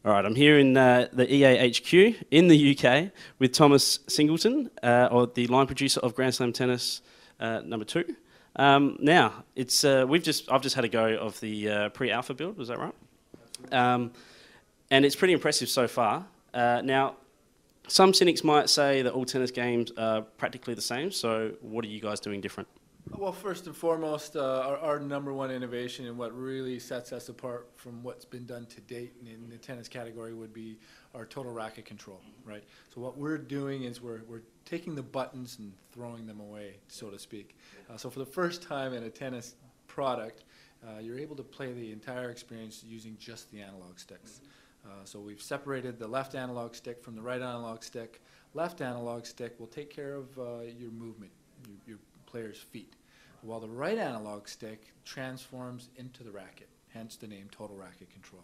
All right, I'm here in the EA HQ in the UK with Thomas Singleton, or the line producer of Grand Slam Tennis #2. Now, I've just had a go of the pre-alpha build. Was that right? And it's pretty impressive so far. Now, some cynics might say that all tennis games are practically the same. So, what are you guys doing different? Well, first and foremost, our number one innovation and what really sets us apart from what's been done to date in the tennis category would be our total racket control, right? So what we're doing is we're taking the buttons and throwing them away, so to speak. So for the first time in a tennis product, you're able to play the entire experience using just the analog sticks. So we've separated the left analog stick from the right analog stick. Left analog stick will take care of your movement, your player's feet, while the right analog stick transforms into the racket, hence the name total racket control.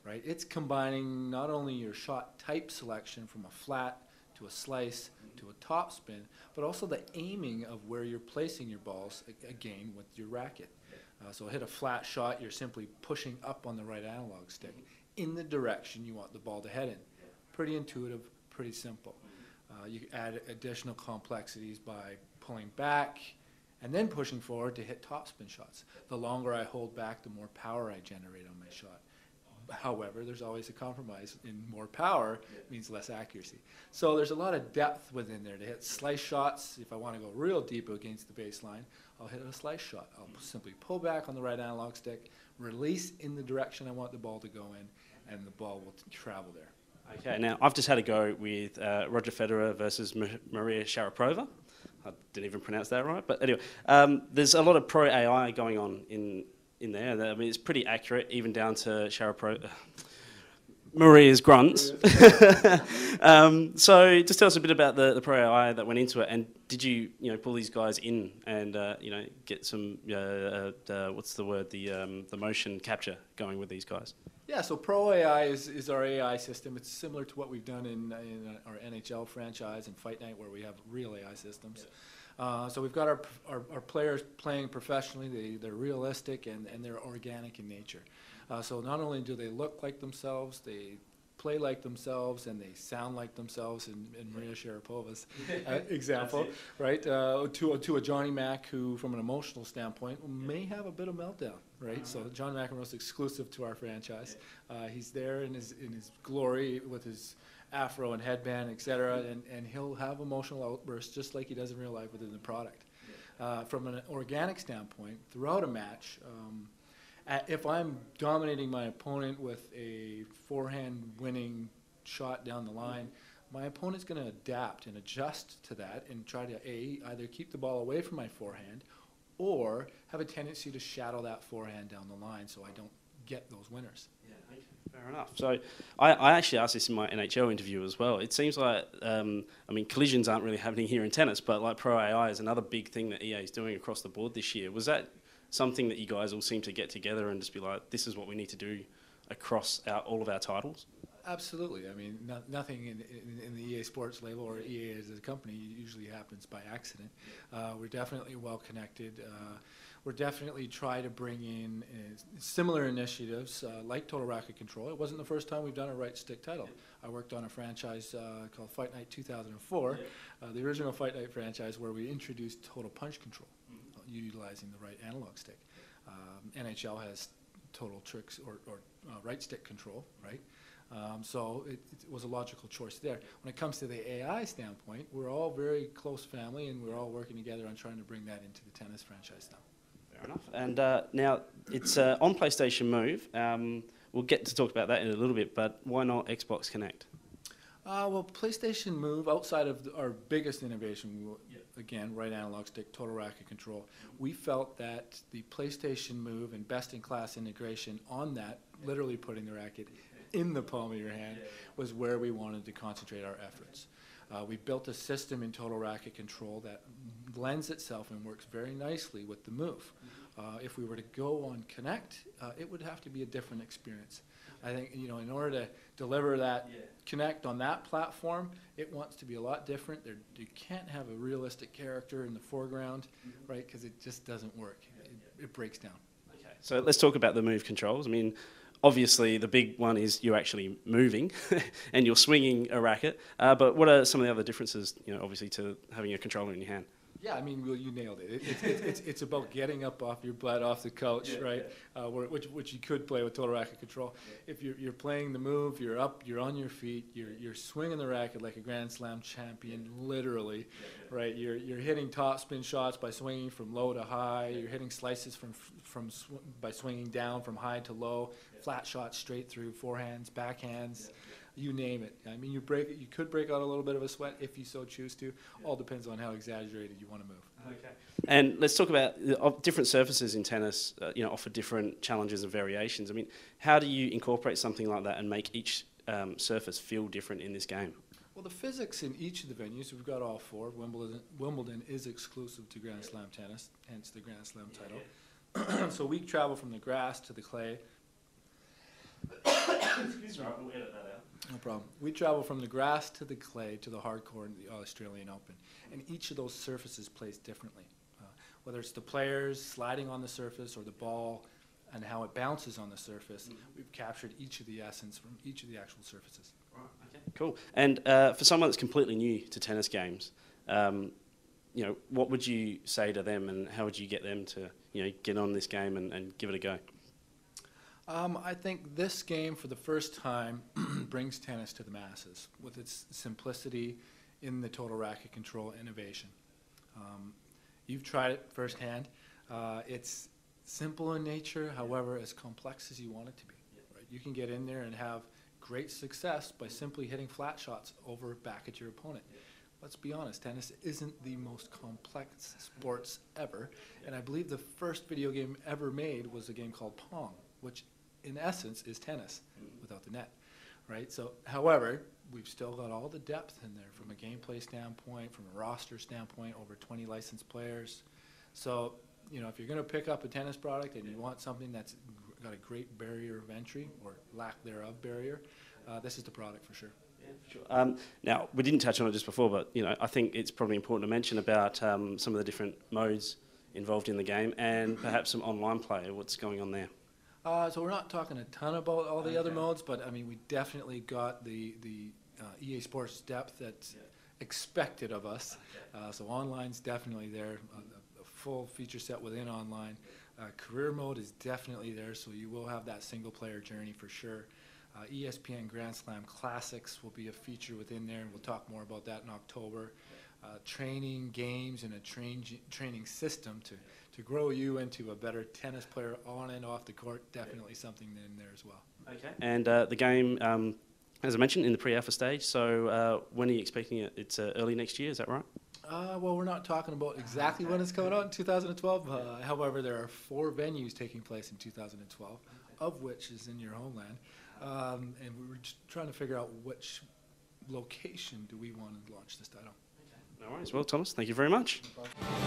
Right? It's combining not only your shot type selection from a flat to a slice to a topspin, but also the aiming of where you're placing your balls, again, with your racket. So hit a flat shot, you're simply pushing up on the right analog stick in the direction you want the ball to head in. Pretty intuitive, pretty simple. You add additional complexities by pulling back and then pushing forward to hit topspin shots. The longer I hold back, the more power I generate on my shot. However, there's always a compromise. In more power means less accuracy. So there's a lot of depth within there to hit slice shots. If I want to go real deep against the baseline, I'll hit a slice shot. I'll simply pull back on the right analog stick, release in the direction I want the ball to go in, and the ball will travel there. Okay, now I've just had a go with Roger Federer versus Maria Sharapova. I didn't even pronounce that right, but anyway, there's a lot of pro AI going on in there. I mean, it's pretty accurate, even down to Maria's grunts. So just tell us a bit about the pro AI that went into it, and did you pull these guys in and get some what's the word, the motion capture going with these guys? Yeah, so Pro AI is our AI system. It's similar to what we've done in our NHL franchise and Fight Night, where we have real AI systems. So we've got our players playing professionally. They're realistic and they're organic in nature. So not only do they look like themselves, they play like themselves, and they sound like themselves in Maria Sharapova's example, right? To a Johnny Mac who, from an emotional standpoint, may have a bit of meltdown, right? So John McEnroe's exclusive to our franchise. He's there in his glory with his afro and headband, etc., and he'll have emotional outbursts just like he does in real life within the product. From an organic standpoint, throughout a match, if I'm dominating my opponent with a forehand winning shot down the line, my opponent's going to adapt and adjust to that and try to either keep the ball away from my forehand or have a tendency to shadow that forehand down the line so I don't get those winners. Yeah, okay. Fair enough. So I actually asked this in my NHL interview as well. It seems like, I mean, collisions aren't really happening here in tennis, but like Pro AI is another big thing that EA is doing across the board this year. Was that something that you guys all seem to get together and just be like, this is what we need to do across all of our titles? Absolutely. I mean, nothing in the EA Sports label or EA as a company usually happens by accident. We're definitely well connected. We're definitely trying to bring in similar initiatives like Total Racket Control. It wasn't the first time we've done a right stick title. I worked on a franchise called Fight Night 2004, the original Fight Night franchise, where we introduced Total Punch Control, utilizing the right analog stick. NHL has total tricks or right stick control, right? So it was a logical choice there. When it comes to the AI standpoint, we're all very close family, and we're all working together on trying to bring that into the tennis franchise now. Fair enough. And now it's on PlayStation Move. We'll get to talk about that in a little bit, but why not Xbox Connect? Well, PlayStation Move, outside of our biggest innovation, again, right analog stick, total racket control, we felt that the PlayStation Move and best-in-class integration on that, literally putting the racket in the palm of your hand, was where we wanted to concentrate our efforts. We built a system in total racket control that lends itself and works very nicely with the Move. If we were to go on Connect, it would have to be a different experience. I think, in order to deliver that Connect on that platform, it wants to be a lot different. You can't have a realistic character in the foreground, right? Because it just doesn't work. It breaks down. Okay, so let's talk about the Move controls. I mean, obviously, the big one is you're actually moving and you're swinging a racket. But what are some of the other differences, obviously, to having a controller in your hand? Yeah, I mean, well, you nailed it. It's about getting up off your butt, off the couch, right? Which you could play with total racket control. If you're playing the move, you're up, you're on your feet, you're swinging the racket like a Grand Slam champion, literally, right? You're hitting top spin shots by swinging from low to high. You're hitting slices by swinging down from high to low. Flat shots straight through, forehands, backhands. You name it. I mean, you could break out a little bit of a sweat if you so choose to. All depends on how exaggerated you want to move. Okay. And let's talk about different surfaces in tennis. Offer different challenges and variations. I mean, how do you incorporate something like that and make each surface feel different in this game? Well, the physics in each of the venues, we've got all four. Wimbledon is exclusive to Grand Slam tennis, hence the Grand Slam title. So we travel from the grass to the clay. Excuse me, we'll edit that out. No problem. We travel from the grass to the clay to the hard court in the Australian Open. And each of those surfaces plays differently. Whether it's the players sliding on the surface or the ball and how it bounces on the surface, we've captured each of the essence from each of the actual surfaces. Right, okay, cool. And for someone that's completely new to tennis games, what would you say to them and how would you get them to get on this game and give it a go? I think this game, for the first time, brings tennis to the masses with its simplicity in the total racket control innovation. You've tried it firsthand. It's simple in nature, however, as complex as you want it to be. Right? You can get in there and have great success by simply hitting flat shots over back at your opponent. Let's be honest, tennis isn't the most complex sports ever, and I believe the first video game ever made was a game called Pong, which in essence is tennis without the net, right? So, however, we've still got all the depth in there from a gameplay standpoint, from a roster standpoint, over 20 licensed players. So, if you're going to pick up a tennis product and you want something that's got a great barrier of entry or lack thereof barrier, this is the product for sure. Yeah, sure. Now, we didn't touch on it just before, but I think it's probably important to mention about some of the different modes involved in the game and perhaps some online play. What's going on there? So we're not talking a ton about all the other modes, but I mean we definitely got the EA Sports depth that's expected of us. So online's definitely there, a full feature set within online. Career mode is definitely there, so you will have that single player journey for sure. ESPN Grand Slam Classics will be a feature within there, and we'll talk more about that in October. Training games and a training system to grow you into a better tennis player on and off the court, definitely something in there as well. Okay. And the game, as I mentioned, in the pre-alpha stage, so when are you expecting it? It's early next year, is that right? Well, we're not talking about exactly when it's coming out in 2012. However, there are 4 venues taking place in 2012, of which is in your homeland. And we were just trying to figure out which location do we want to launch this title. No worries. Well, Thomas, thank you very much. No problem.